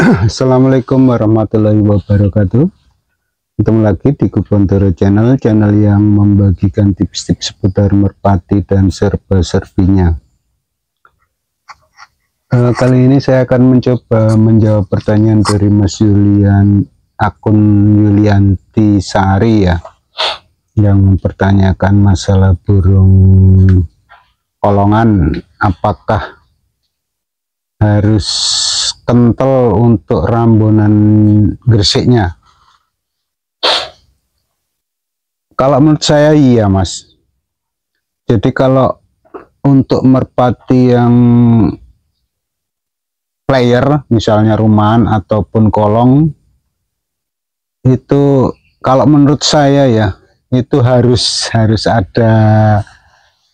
Assalamualaikum warahmatullahi wabarakatuh. Ketemu lagi di Kubontoro Channel yang membagikan tips-tips seputar merpati dan serba-serbinya. Kali ini saya akan mencoba menjawab pertanyaan dari Mas Yulian, akun Yulianti Sari ya, yang mempertanyakan masalah burung kolongan, apakah harus kental untuk rambunan gersiknya. Kalau menurut saya iya Mas. Jadi kalau untuk merpati yang player, misalnya rumahan ataupun kolong, itu kalau menurut saya ya, itu harus ada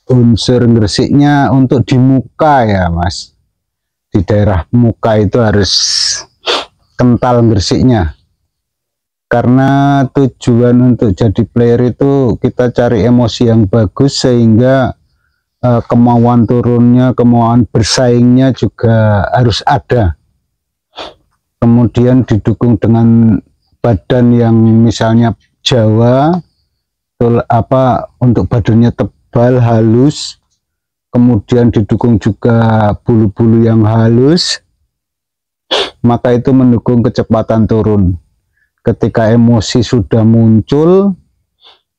unsur gersiknya untuk di muka ya Mas. Di daerah muka itu harus kental gersiknya, karena tujuan untuk jadi player itu kita cari emosi yang bagus, sehingga kemauan turunnya, kemauan bersaingnya juga harus ada. Kemudian didukung dengan badan yang misalnya Jawa, untuk badannya tebal, halus, kemudian didukung juga bulu-bulu yang halus, maka itu mendukung kecepatan turun. Ketika emosi sudah muncul,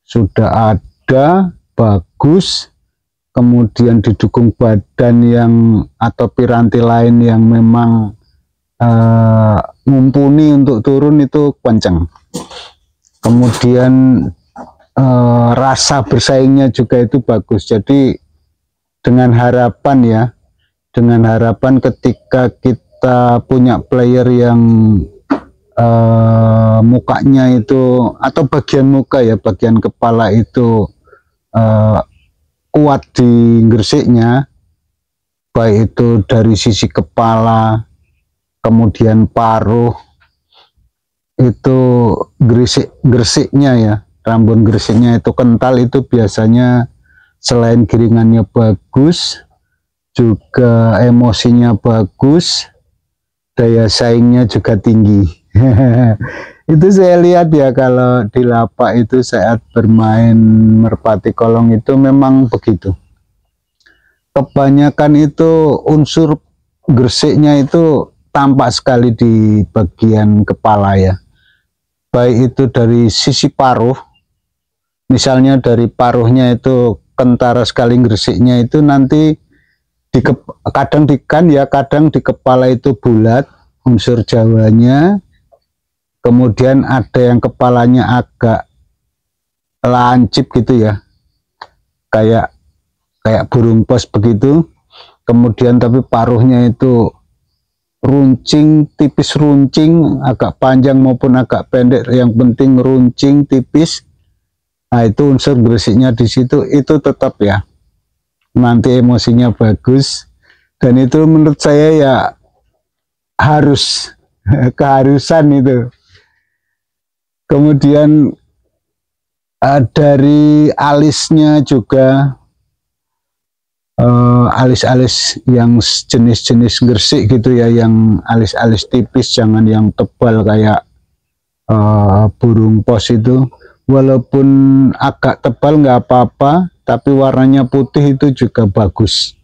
sudah ada, bagus, kemudian didukung badan yang atau piranti lain yang memang mumpuni untuk turun, itu kencang. Kemudian rasa bersaingnya juga itu bagus. Jadi dengan harapan ketika kita punya player yang mukanya itu, atau bagian muka ya, bagian kepala itu kuat di gersiknya, baik itu dari sisi kepala, kemudian paruh, itu gersiknya ya, rambun gersiknya itu kental, itu biasanya selain giringannya bagus, juga emosinya bagus, daya saingnya juga tinggi. Itu saya lihat ya, kalau di lapak itu saat bermain merpati kolong itu memang begitu. Kebanyakan itu unsur gersiknya itu tampak sekali di bagian kepala ya. Baik itu dari sisi paruh, misalnya dari paruhnya itu kentara sekali gersiknya, itu nanti kadang di kepala itu bulat, unsur Jawanya, kemudian ada yang kepalanya agak lancip gitu ya, kayak burung pos begitu, kemudian tapi paruhnya itu runcing, tipis runcing, agak panjang maupun agak pendek, yang penting runcing tipis. Nah, itu unsur gersiknya di situ, itu tetap ya, nanti emosinya bagus, dan itu menurut saya ya harus keharusan itu. Kemudian dari alisnya juga, alis-alis yang jenis-jenis gersik gitu ya, yang alis-alis tipis, jangan yang tebal kayak burung pos itu. Walaupun agak tebal nggak apa-apa, tapi warnanya putih itu juga bagus.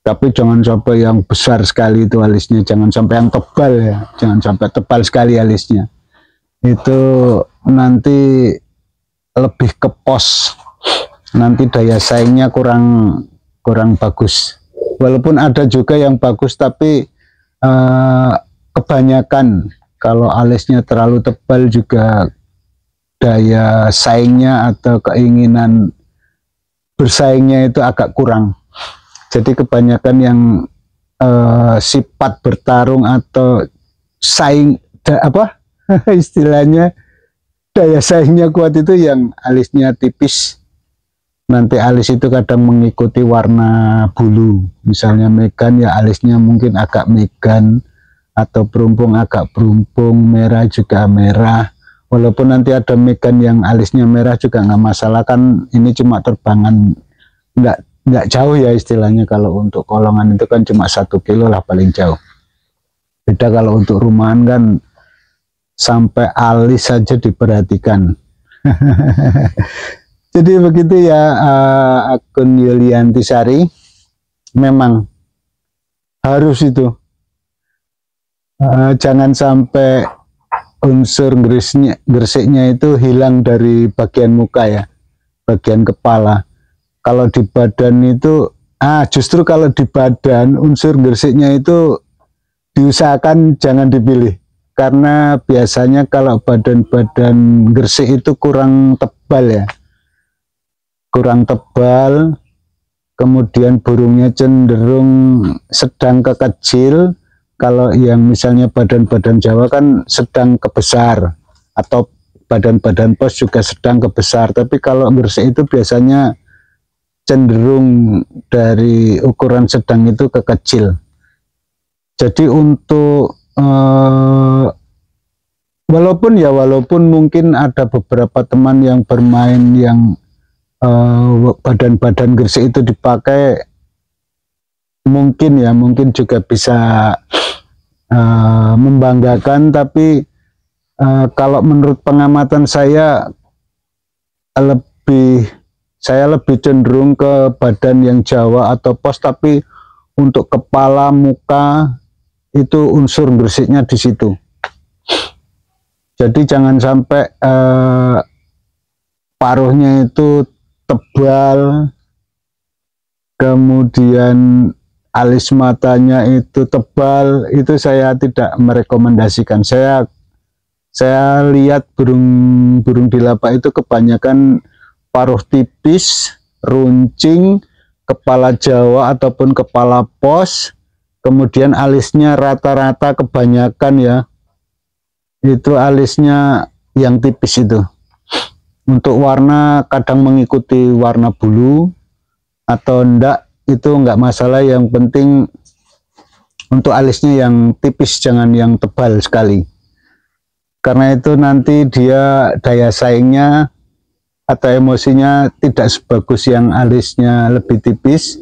Tapi jangan sampai yang besar sekali itu alisnya, jangan sampai yang tebal ya, jangan sampai tebal sekali alisnya. Itu nanti lebih ke pos, nanti daya saingnya kurang bagus. Walaupun ada juga yang bagus, tapi kebanyakan kalau alisnya terlalu tebal juga daya saingnya atau keinginan bersaingnya itu agak kurang. Jadi kebanyakan yang sifat bertarung atau saing, istilahnya daya saingnya kuat, itu yang alisnya tipis. Nanti alis itu kadang mengikuti warna bulu, misalnya megan ya alisnya mungkin agak megan, atau berumpung agak berumpung, merah juga merah. Walaupun nanti ada megan yang alisnya merah juga nggak masalah, kan ini cuma terbangan nggak jauh ya istilahnya. Kalau untuk kolongan itu kan cuma 1 kilo lah paling jauh. Beda kalau untuk rumahan kan sampai alis saja diperhatikan. Jadi begitu ya, akun Yulianti Sari. Memang harus itu, jangan sampai unsur gresiknya itu hilang dari bagian muka ya, bagian kepala. Kalau di badan itu, justru kalau di badan unsur gresiknya itu diusahakan jangan dipilih, karena biasanya kalau badan-badan gresik itu kurang tebal ya, kurang tebal, kemudian burungnya cenderung sedang ke kecil. Kalau yang misalnya badan-badan Jawa kan sedang ke besar, atau badan-badan pos juga sedang ke besar, tapi kalau gresik itu biasanya cenderung dari ukuran sedang itu ke kecil. Jadi untuk walaupun mungkin ada beberapa teman yang bermain yang badan-badan gresik itu dipakai, mungkin juga bisa membanggakan, tapi kalau menurut pengamatan saya lebih cenderung ke badan yang Jawa atau pos, tapi untuk kepala, muka itu unsur gersiknya di situ. Jadi jangan sampai paruhnya itu tebal, kemudian alis matanya itu tebal, itu saya tidak merekomendasikan. Saya lihat burung dilapa itu kebanyakan paruh tipis, runcing, kepala Jawa ataupun kepala pos, kemudian alisnya rata-rata kebanyakan ya, itu alisnya yang tipis itu. Untuk warna kadang mengikuti warna bulu atau enggak, itu enggak masalah, yang penting untuk alisnya yang tipis, jangan yang tebal sekali, karena itu nanti dia daya saingnya atau emosinya tidak sebagus yang alisnya lebih tipis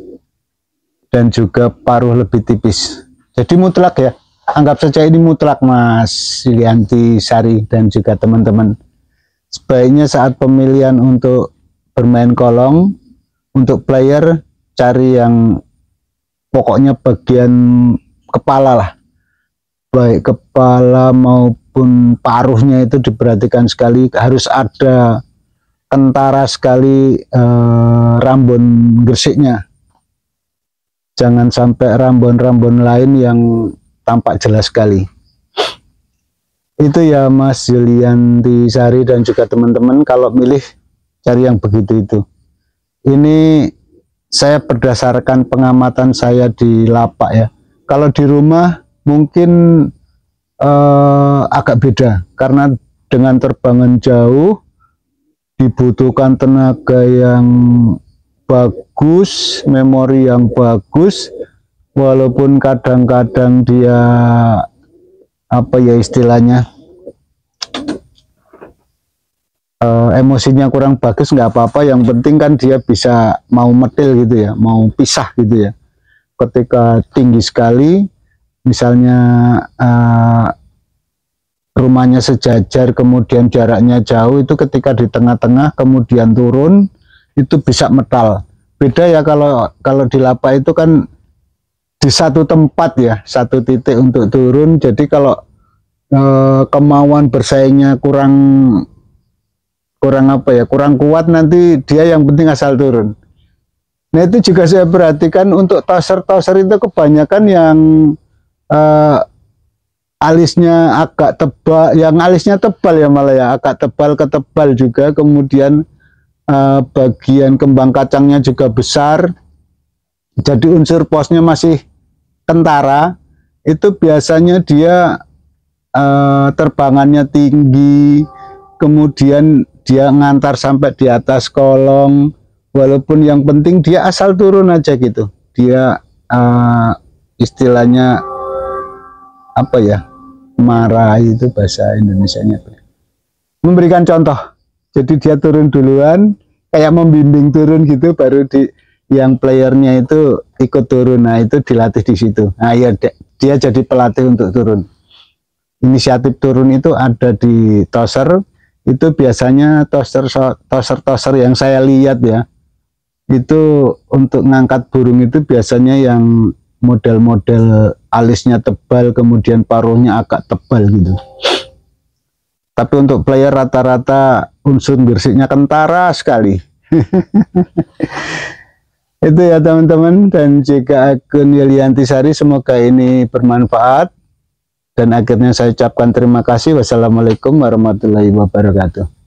dan juga paruh lebih tipis. Jadi mutlak ya, anggap saja ini mutlak Mas Yulianti Sari dan juga teman-teman. Sebaiknya saat pemilihan untuk bermain kolong, untuk player, cari yang pokoknya bagian kepala lah, baik kepala maupun paruhnya itu diperhatikan sekali, harus ada kentara sekali rambun gersiknya, jangan sampai rambun-rambun lain yang tampak jelas sekali. Itu ya Mas Yulianti Sari dan juga teman-teman, kalau milih cari yang begitu itu. Ini saya berdasarkan pengamatan saya di lapak ya. Kalau di rumah mungkin agak beda, karena dengan terbangan jauh dibutuhkan tenaga yang bagus, memori yang bagus, walaupun kadang-kadang dia apa ya istilahnya, emosinya kurang bagus, nggak apa-apa, yang penting kan dia bisa mau metil gitu ya, mau pisah gitu ya. Ketika tinggi sekali, misalnya rumahnya sejajar kemudian jaraknya jauh, itu ketika di tengah-tengah kemudian turun itu bisa metal. Beda ya kalau di lapa itu kan di satu tempat ya, satu titik untuk turun. Jadi kalau kemauan bersaingnya kurang apa ya, kurang kuat, nanti dia yang penting asal turun. Nah itu juga saya perhatikan untuk toser itu kebanyakan yang alisnya agak tebal, yang alisnya tebal ya, malah ya agak tebal ke tebal juga, kemudian bagian kembang kacangnya juga besar, jadi unsur posnya masih kentara. Itu biasanya dia terbangannya tinggi, kemudian dia ngantar sampai di atas kolong, walaupun yang penting dia asal turun aja gitu. Dia istilahnya apa ya, marah itu bahasa Indonesianya, memberikan contoh. Jadi dia turun duluan, kayak membimbing turun gitu, baru yang playernya itu ikut turun. Nah itu dilatih di situ. Nah ya dia jadi pelatih untuk turun. Inisiatif turun itu ada di toser, itu biasanya toser yang saya lihat ya, itu untuk ngangkat burung itu biasanya yang model-model alisnya tebal, kemudian paruhnya agak tebal gitu. Tapi untuk player rata-rata unsur gersiknya kentara sekali. Itu ya teman-teman, dan jika akun Yuliantisari, semoga ini bermanfaat. Dan akhirnya saya ucapkan terima kasih. Wassalamualaikum warahmatullahi wabarakatuh.